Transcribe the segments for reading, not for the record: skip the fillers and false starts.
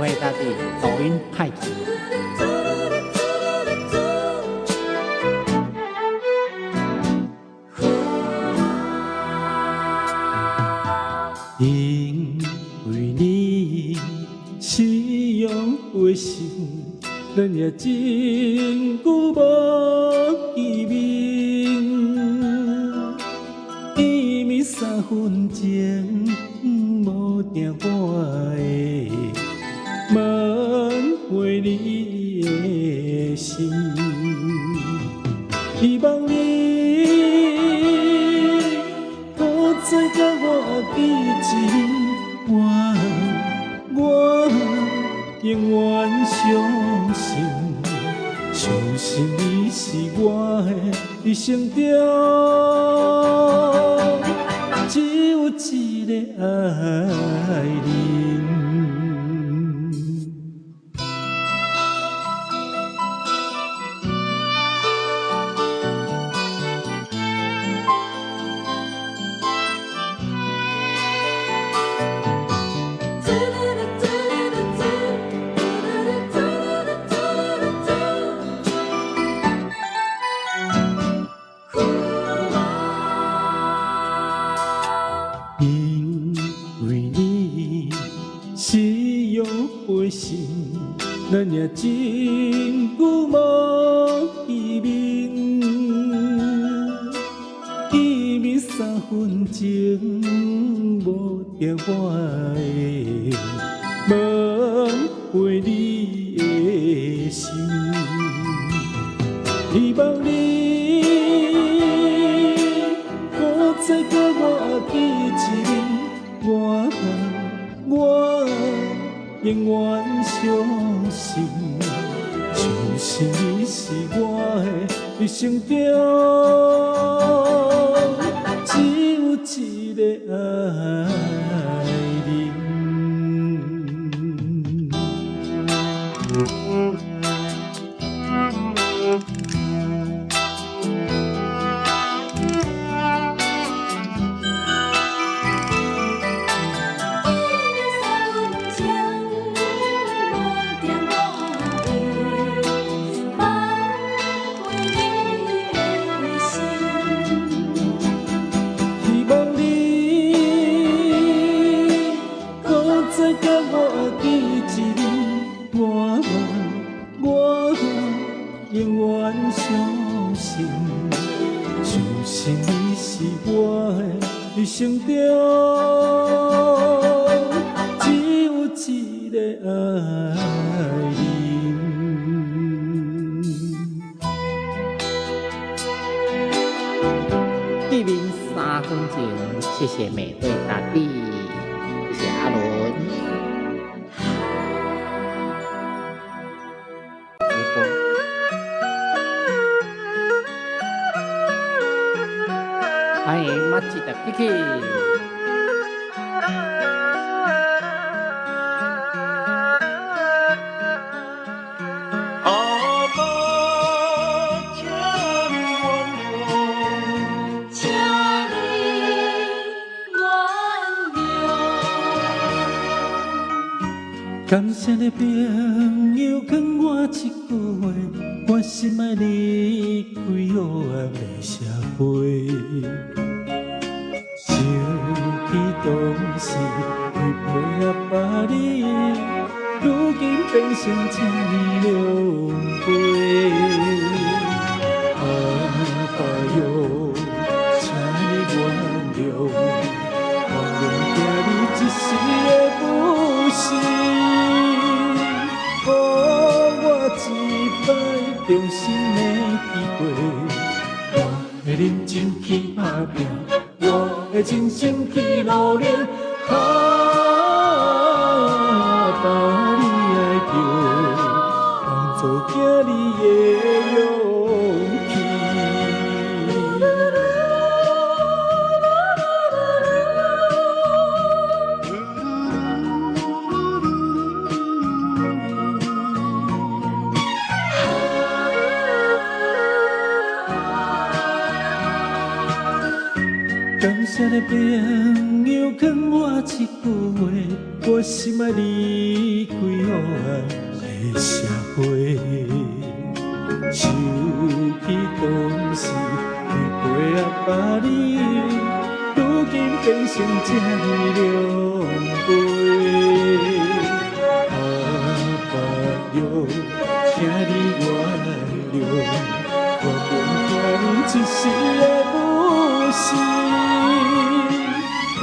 会大地抖音派集。因为你是用的心，咱也真久无见面，见面3分钟，无定我的问回你的心，希望你可再甲我记一遍，我永远相信，相信你是我的一生中只有一个爱人。因为你是用的心，咱也真久无见面，见面3分钟，无定我的问回你的心，希望你可再甲我记一遍，我永远相信，相信你是我的一生中只有一个爱人。永远相信，相信你是我的一生中只有一个爱人。见面3分钟，谢谢美惠大地，谢谢阿伦。欢迎马吉的 Kiki。感谢你朋友劝我一句话，我心爱离开黑暗的社会。想起当时为配合别你，如今变成这呢狼狽。阿爸哟，请你原谅，原谅囝你一时的不是。一摆重新的机会，我会认真去打拼，我会真心去努力，把你爱着，当作囝你的勇气。感谢你朋友劝我一句话，我心爱离开黑成这呢狼狽。阿爸哟，请你原谅，我袂惊你一时的不是。予我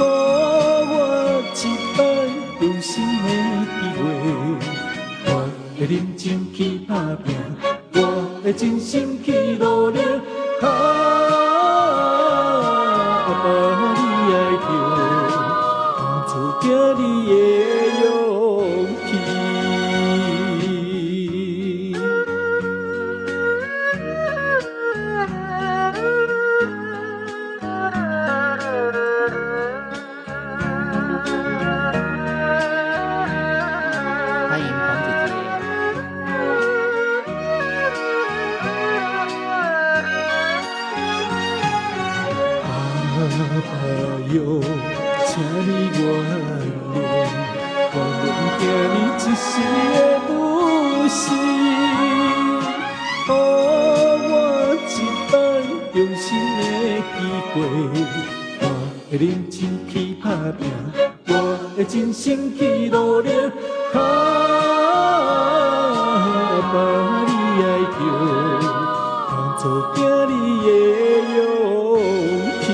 一摆重新的机会，我会认真去打拼，我会真心去努力。阿爸，你爱着，当初惊你的勇气。欢迎黄姐姐。阿爸哟，请你原谅，我袂惊你一时的不是。予我一摆重新的机会，我会认真去打拼，我会真心去努力。阿爸，你爱着，当作惊你的勇气。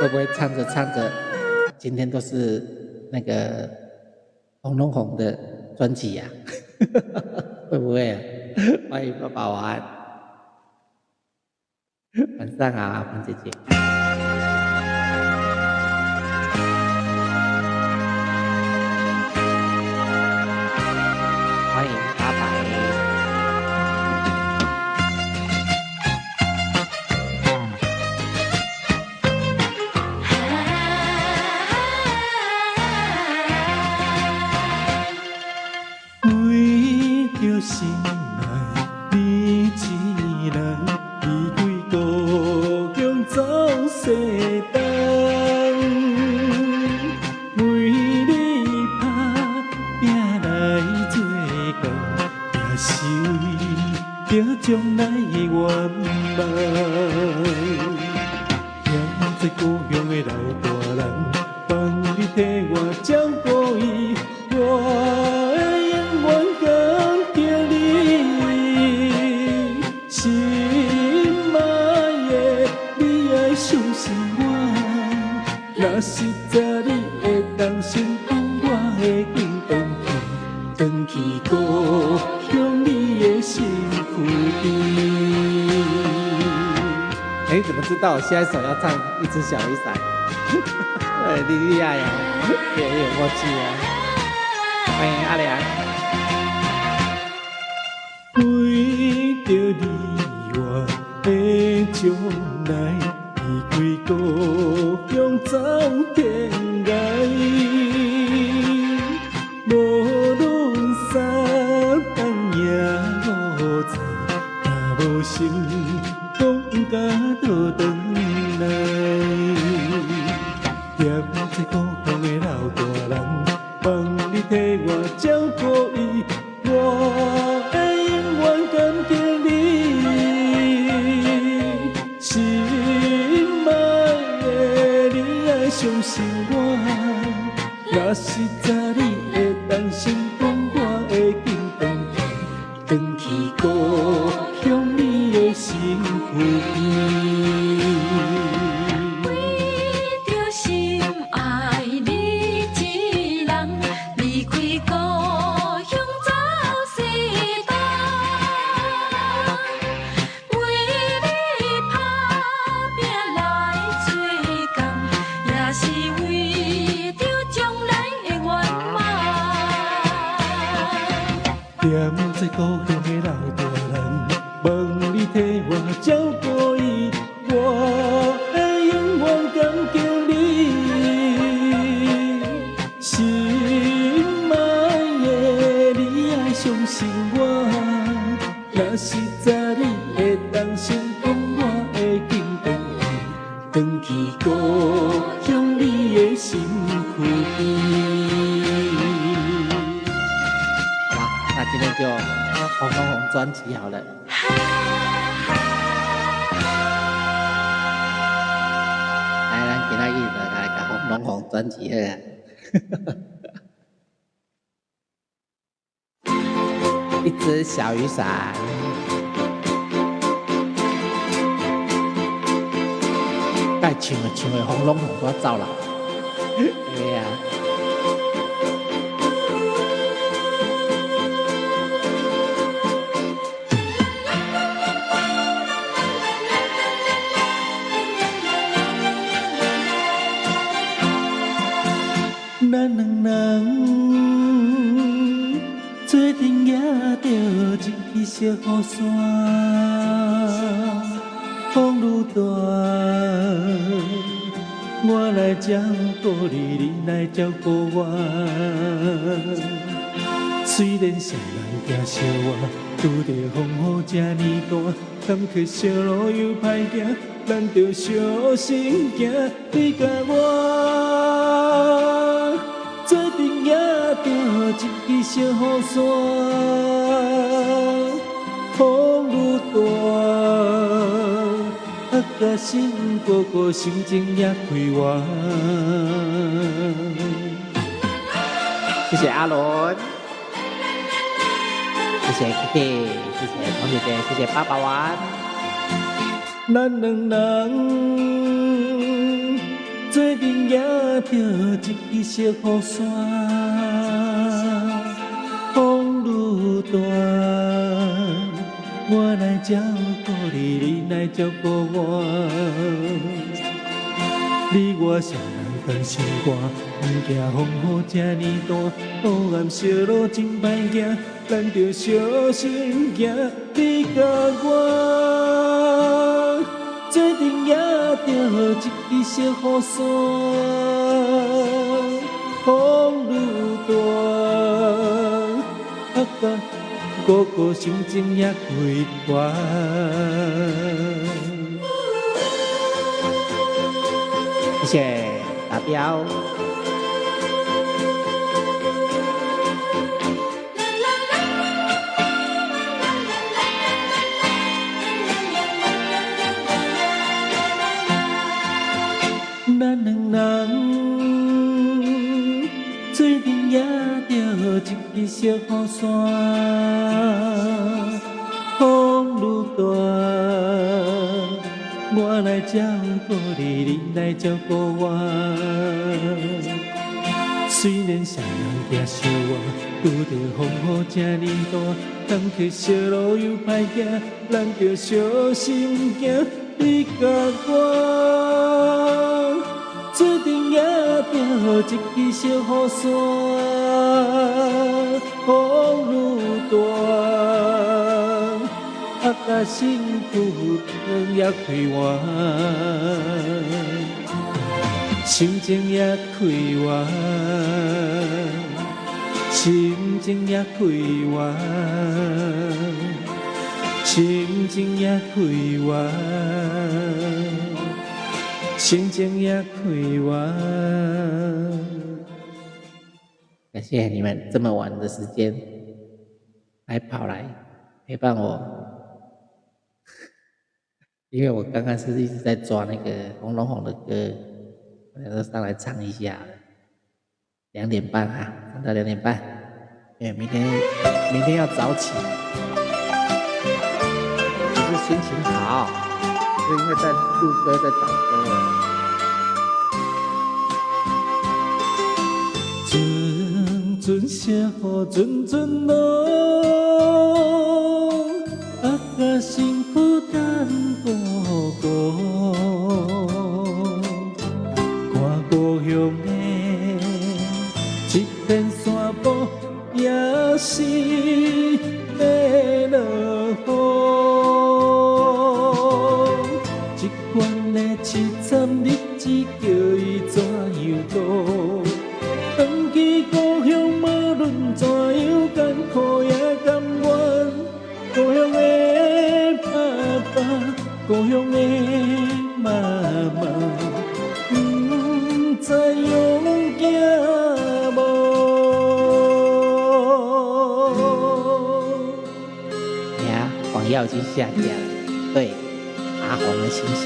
会不会唱着唱着，今天都是那个红龙红的专辑呀？会不会啊？欢迎爸爸晚安，晚上好，黄姐姐。欢迎八百。为着心爱你一人，离开故乡走西东。为你打拼来做工，也是为着将来的愿望。踮在故乡的老大人，望你替我照顾伊，我会永远感激你。心爱的，你爱相信我，若实在你会当心帮，我会紧回去故乡你的身躯边。怎么知道我下一首要唱《一只小雨伞》？你厉害呀，也有默契啊！欢迎阿良。为着你我的将来，离开故乡走天涯。无论三更夜五载，若无成讲甲倒转来。踮在故乡的老大人，望你替我照顾伊，我会永远感激你。心爱的，你爱相信我，若实在你会当心帮，我会紧回去故乡你的身躯边。踮在故乡的老大人，望你替我照顾伊，我会永远感激你。心爱的，你爱相信我，若实在你会当心帮，我会紧回去故乡你的身躯边。那今天就红红红专辑好了。今仔日就来个红龙红专辑了。一只小雨伞，该唱的红龙红都要走了。对呀、咱两人做阵也着一支小雨伞，风愈大，我来照顾你，你来照顾我。虽然谁人惊小我，拄着风雨这呢大，坎坷小路又歹行，咱着小心行，你甲我。做阵也着一支小雨伞，风愈大，甲心哥哥心情也开活。谢谢阿伦，谢谢 Kiki， 谢谢黄姐姐，谢谢爸爸玩。咱两人做阵也着一支小雨伞，风愈大，我来照顾你，你来照顾我。你我谁人同心肝，不惊风雨这呢大，黑暗小路真歹行，咱着小心行。你甲我做阵也着一支小雨伞，风愈大，甲哥哥心情也开阔。谢谢达标。咱两人做阵也着一支小雨伞，风愈大，我来照顾你，你来照顾我。虽然谁人惊小我，拄着风雨这呢大，坎坷小路又歹行，咱着小心行。你甲我做阵也着一支小雨伞，风愈大，甲幸福也开活，心情也开活，心情也开活，心情也开活，心情也开活。感谢你们这么晚的时间来跑来陪伴我，因为我刚刚是一直在抓那个红龙红的歌，我想说上来唱一下，2点半啊，唱到2点半，因为明天要早起，不是心情好，是因为在录歌在找歌。阵小雨，阵阵落，甲辛苦等报告。看故乡的一片山坡，也是要落雨。一罐的凄惨日子，叫伊怎样度？回去故乡，无论怎样艰苦也甘愿。故乡的爸爸，故乡的妈妈，不知用行无。呀，广耀已经下架了，对，阿红的新声。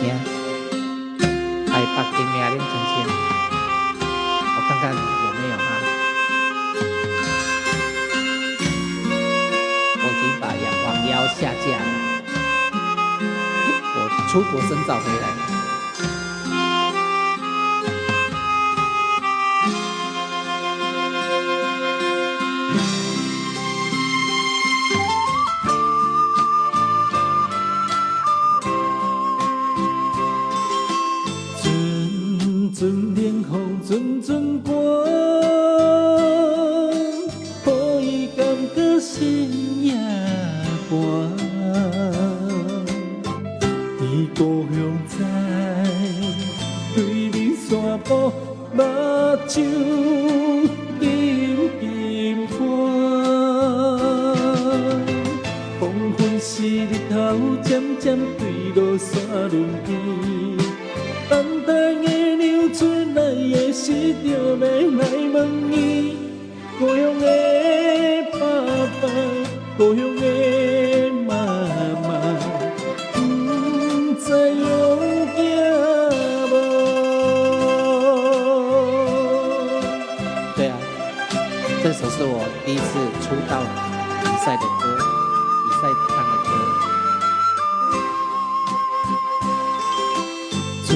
台北金苗林澄清，我看看有没有哈。我已经把阳光腰下架了，我出国深造回来了。阵冷风，阵阵寒，予伊感觉深夜寒。伊故乡在对面山坡，目睭金金看。黄昏时日头渐渐对落山轮边，等待的流出来的时，就要来问伊，故乡的爸爸，故乡的妈妈，不知有囝无？对啊，这首是我第一次出道比赛的歌，比赛唱的歌。阵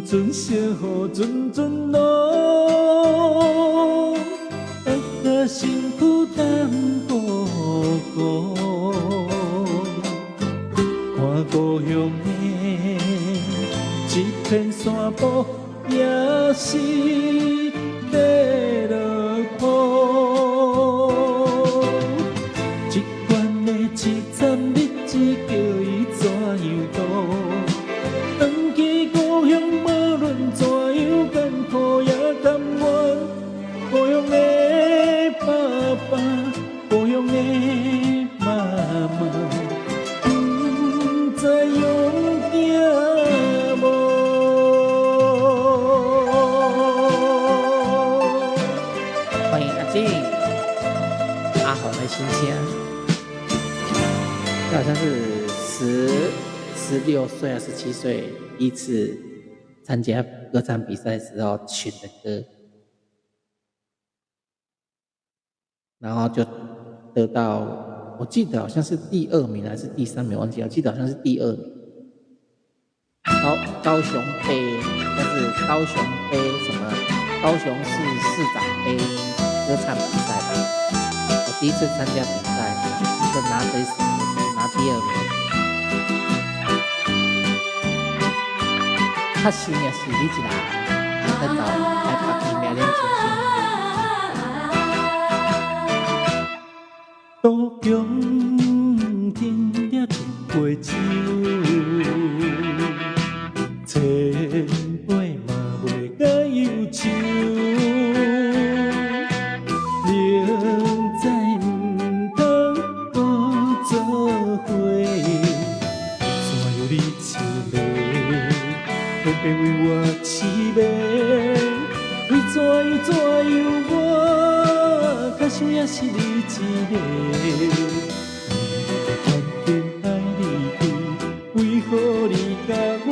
阵小雨，阵阵露，甲身躯淡薄孤。看故乡的一片山坡，也是在落雨。一关的一站日子，叫伊怎样度？回去故乡，无论怎样艰苦也甘愿。故乡的爸爸，故乡的妈妈，不知有囝无？欢迎阿静，阿红的新鲜，这好像是16岁还是17岁第一次参加歌唱比赛的时候选的歌，然后就得到，我记得好像是第2名还是第3名，忘记了，我记得好像是第2名。高雄杯，但是高雄杯什么？高雄市市长杯歌唱比赛吧。我第一次参加比赛，就拿第2名。较新也是你一人，在到台北金苗林澄清。杜江天了一杯酒，千杯嘛袂甲忧愁。明知毋通搁做伙，怎有你一个？偏偏为我痴迷，为怎样我，较想也是你一个。环境爱离去，为何你甲我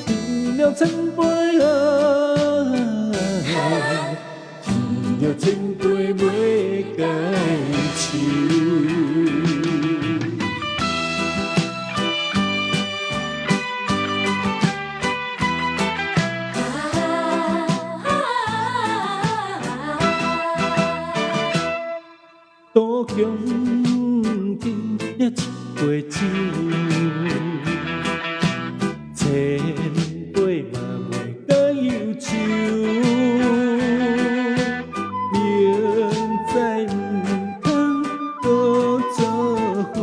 饮了千杯啊？饮了千杯袂解愁。杜江敬了一杯酒，千杯嘛袂甲忧愁。明知毋通搁做伙，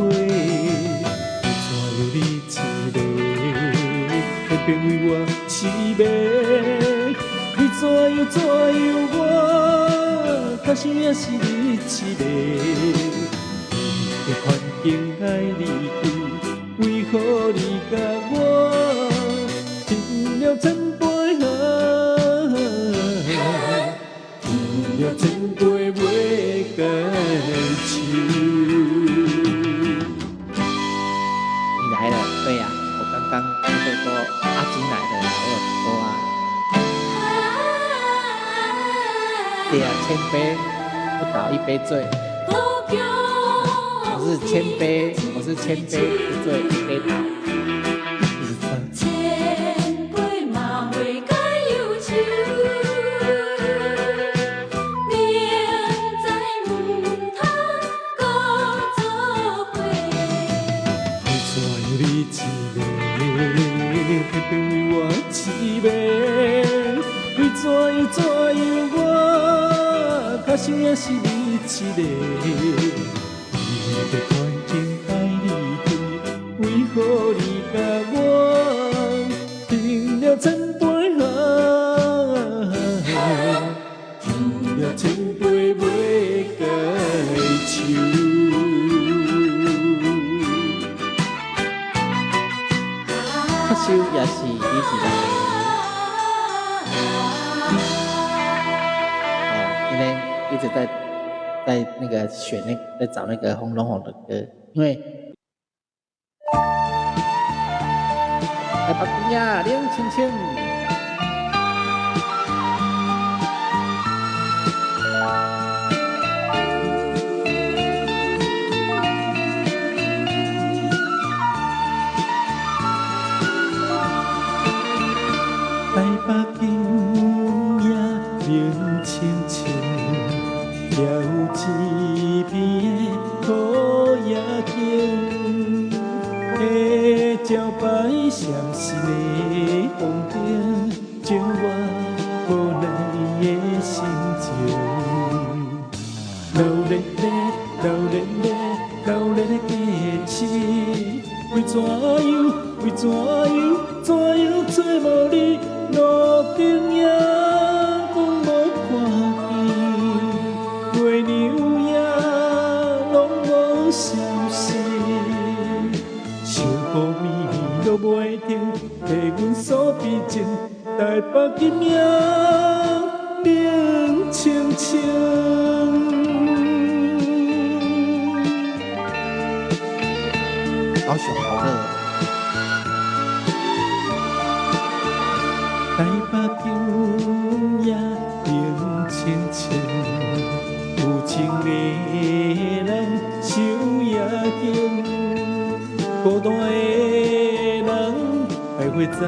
怎有你一个？偏偏为我痴迷，为怎样我，较想也是你一个。环境爱离去，为何你甲我饮了千杯饮了千杯袂解愁。你来了，对呀、我刚刚说阿金来的好耳朵啊。对啊，千杯不倒一杯醉。我是千杯不醉一杯倒。怎样我较想也是你一个，你的环境爱你去，为何你甲我饮了千杯饮了千杯袂解愁。发烧也是你一个。一直在那个选在找那个红龙红的歌，因为来北京呀，亮青青。来北京呀，亮青青。了一边的土野径，的招牌闪烁的风景，照我无奈的心情。流连的，流连的，流连的过去，为怎样找无你路顶也讲无看见。月娘也拢无消息，想雨绵绵落袂停，替阮所悲情，台北今夜冷清清。高雄好热。台北今夜冷清清。有情的人守夜景，孤单的人徘徊在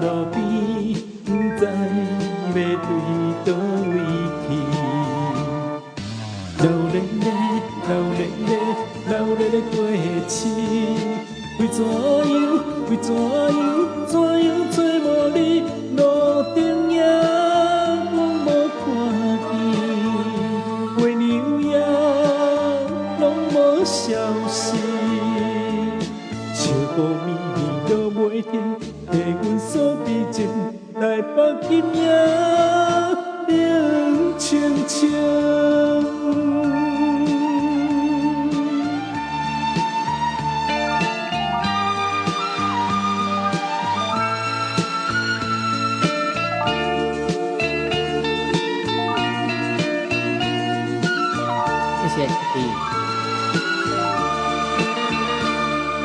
路边，不知要对倒位去。流连的，流连的，流连的过去，为怎样找无你路顶也拢无看见。月娘也拢无消息，笑雨绵绵落袂停，替阮所悲情，台北今夜冷清清。谢谢你。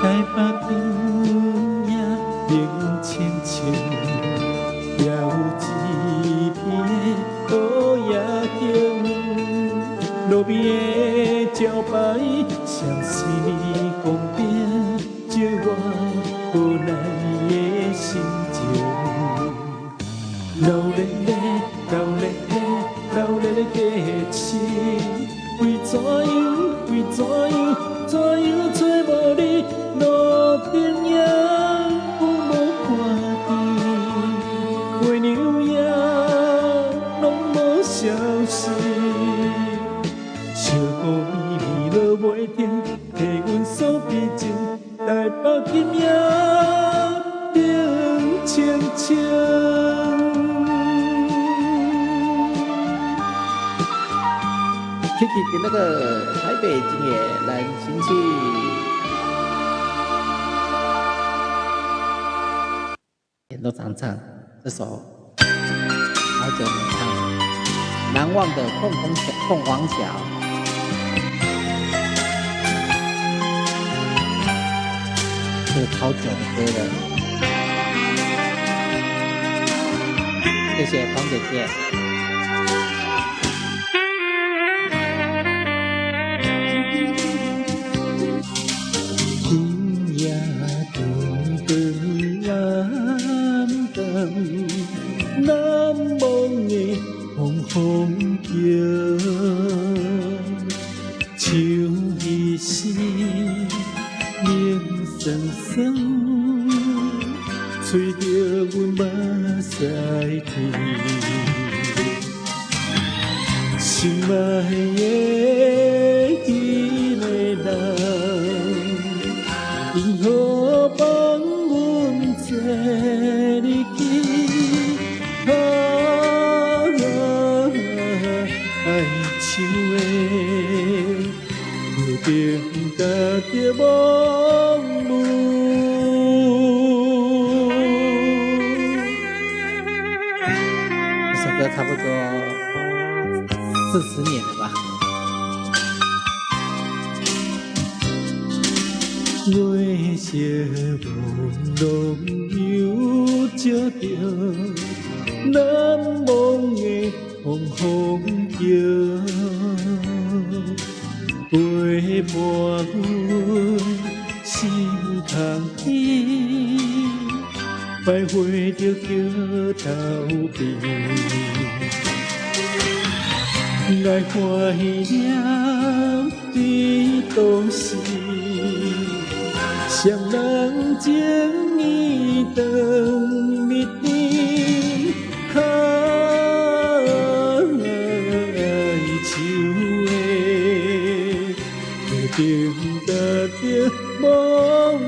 台北今夜冷清清，也有一片的土野径，路边的招牌闪烁霓虹灯，照我无奈的心情。流连的，流连的，流连的过去。为怎样找无你路顶也讲无看见，月娘也拢无消息，笑雨绵绵落袂停，替阮所悲情，台北今夜冷清清。Kiki 的那个台北今夜冷清清，点都常唱这首，好久没唱了，难忘的凤凰桥，这个超久的歌了。谢谢黄姐姐。今夜长长暗淡，难忘的风风叫，秋意时冷酸酸，吹着阮目屎甜，心爱的迄个人。因何放阮坐你去？爱像的注定家着盲目。这首歌差不多40年了吧。月色朦胧又照着难忘的风风叫，陪伴阮心空虚，徘徊着桥头边，爱欢喜念在当时。双人情义长密甜，爱像的注定家着盲目。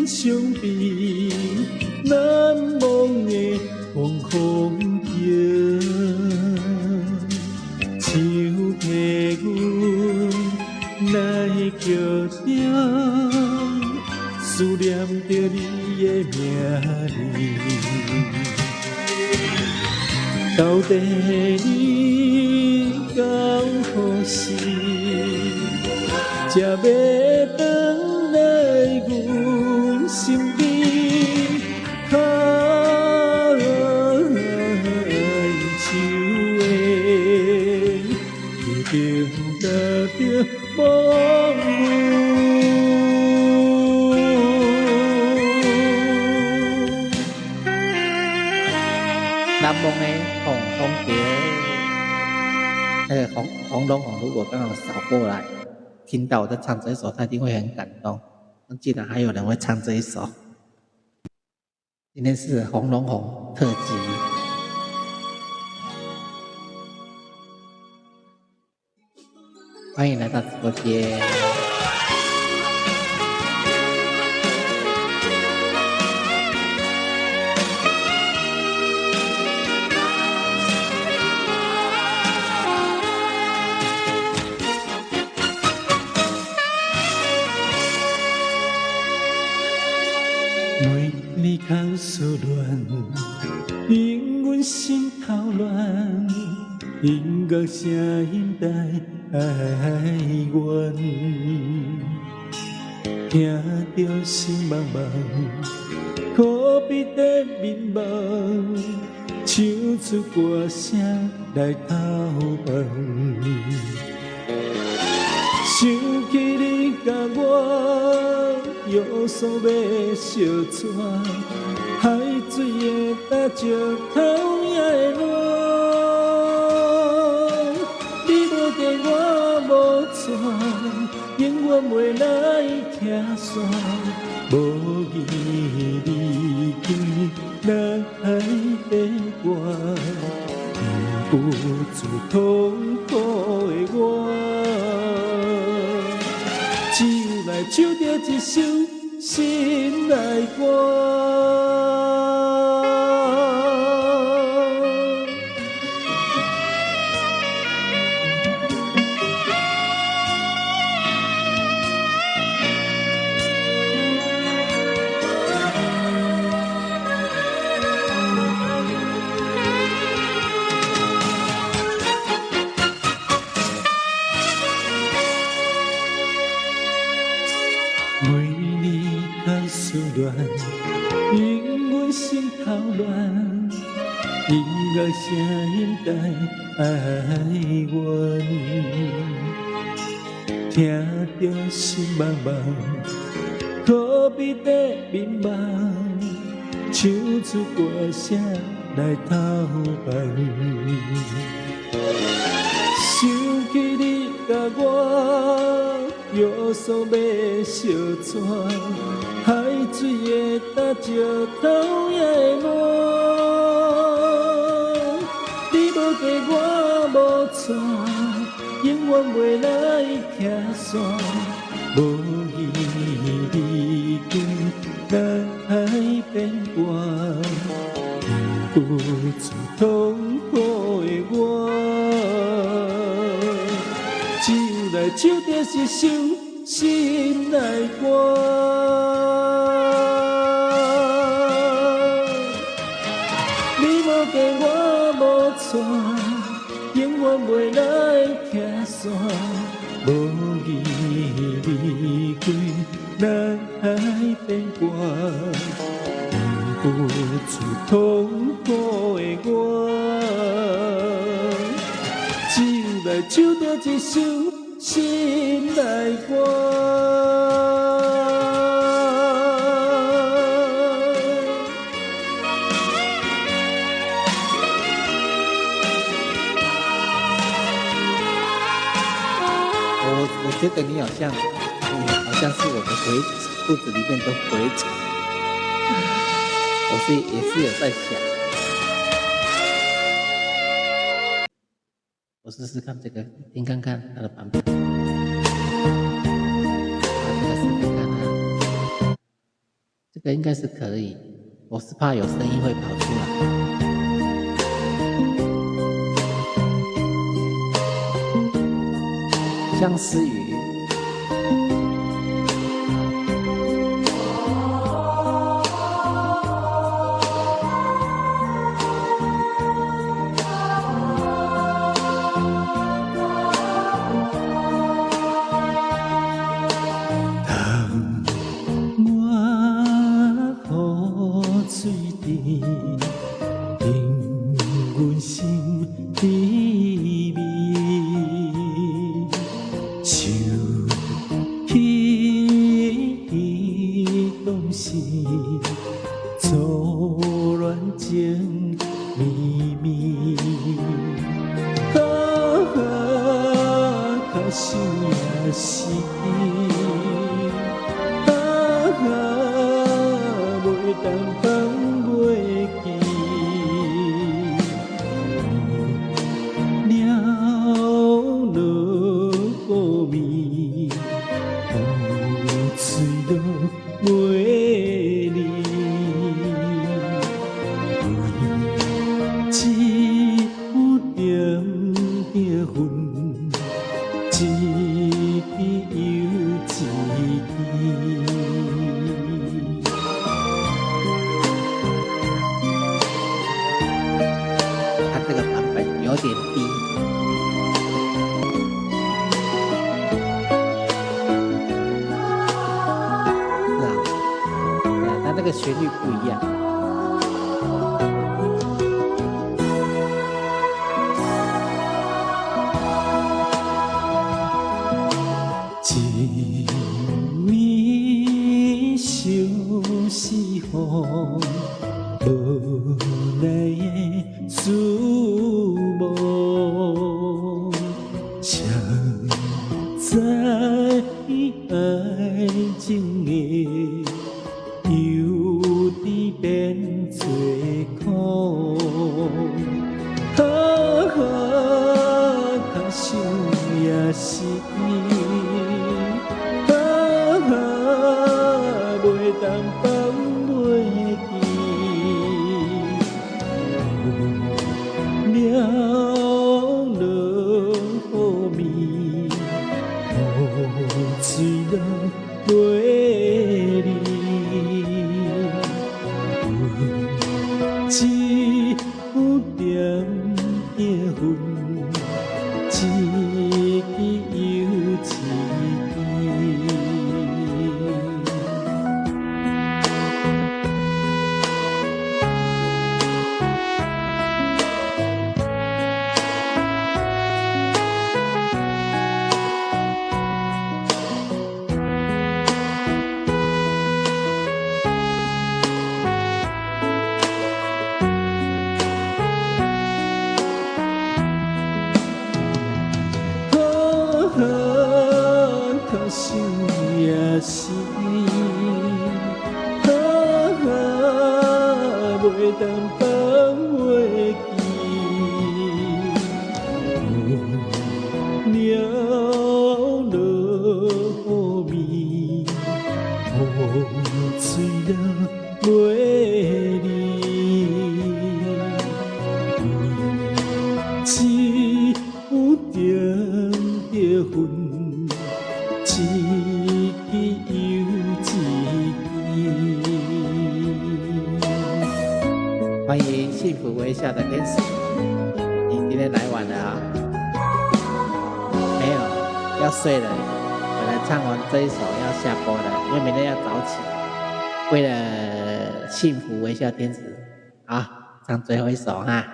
相比难忘的风风叫，唱替阮来叫着，思念着你的名字，到底你敢何时才要回来阮身边？像的注定家着盲目。南梦的红枫蝶，红龙红如果刚好扫过来，听到我在唱这一首，他一定会很感动。竟然还有人会唱这一首。今天是红龙红特辑，欢迎来到直播间。每日空思乱，令阮心头乱，音乐声音带哀怨，听着心茫茫，可比在面茫，唱出歌声来投放。想起你甲我约束要相娶，海水的搭石头也会烂。你无给我无带，永远袂来听线。无义离开咱海的我，不知痛苦的我。只有来唱着一首心内歌。恋，因阮心头乱，音乐声音带爱阮，听着心茫茫，可比在迷茫，唱出歌声来偷望。想起你甲我，约束要相娶，海水会干石头也会烂。你无嫁我无娶，永远袂来徛山。无伊离开，咱海变远，不知痛苦的我。唱着是伤心内歌，你无嫁我无娶，永远袂来徛山。无伊离开，咱海变远，不知痛苦的我，只来唱着一首。心内歌，我觉得你好像是我的肚子里面的蛔虫，也是有在想，我试试看这个，听看看它的版本。这个应该是可以，我是怕有声音会跑出来。相思雨。旋律不一样。一暝相思风，无奈的思梦，谁知爱情的有滴变做苦，较想也是袂当放袂记，了落雨雨水落袂离，一点点云，一支又一支。想也是，袂当放袂记。鸟落雨暝，雨水了袂离。一有点着云，一支又一支。欢迎幸福微笑的天使，你今天来晚了啊、没有，要睡了。本来唱完这一首要下播了，因为明天要早起。为了幸福微笑天使，啊，唱最后一首哈。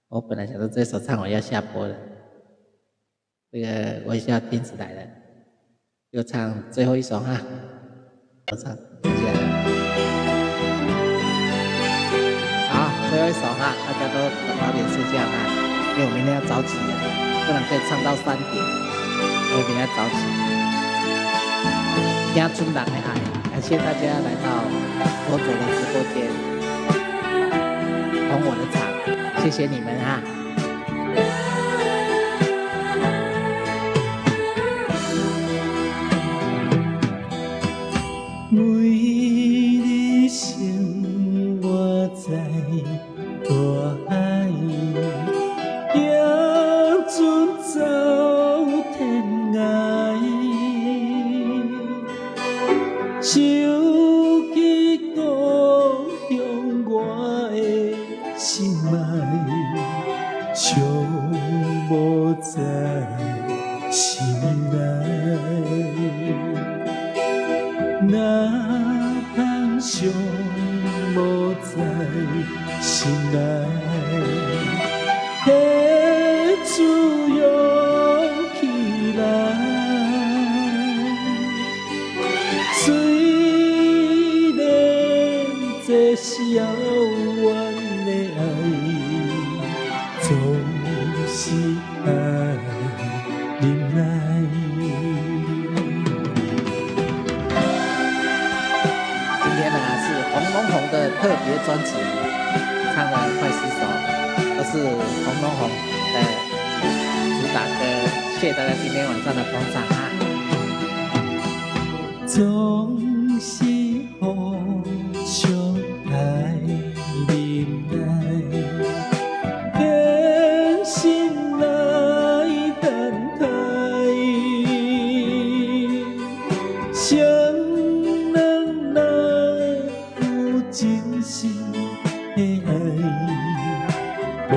我本来想说这首唱完要下播了，这个微笑天使来了，就唱最后一首哈。我唱，接下来。好，最后一首哈，大家都早点睡觉哈，因为我明天要早起了，不然可以唱到3点，所以明天要早起。听村人的爱，感谢大家来到我走的直播间，捧我的场，谢谢你们啊！为你生我在大海，行船走天涯，想起故乡我的心爱，常无在心内。哪通想无在心内，彼此涌起来。虽然这是遥远的爱，总是爱忍耐。红龙红的特别专辑，唱了快10首，都是红龙红的主打歌。谢谢大家今天晚上的捧场啊！总是互相爱忍耐，变心来等待。真心的爱，无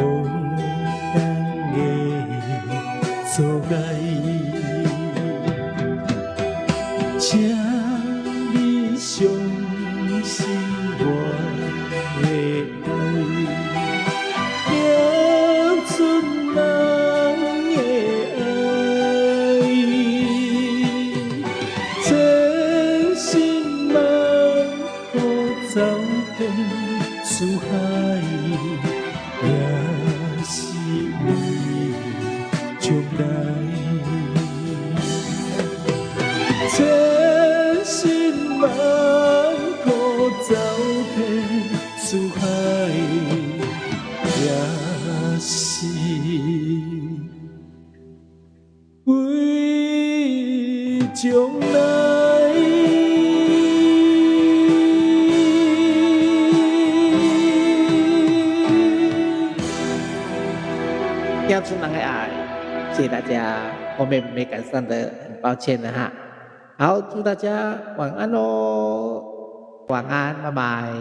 当的阻碍。请你相信我的爱，永存人的爱，真心万苦走遍四海，也是为将来。千辛万苦走遍四海，也是为将来。要出人的爱，谢谢大家，后面没赶上的很抱歉了哈。好，祝大家晚安喽，晚安，拜拜。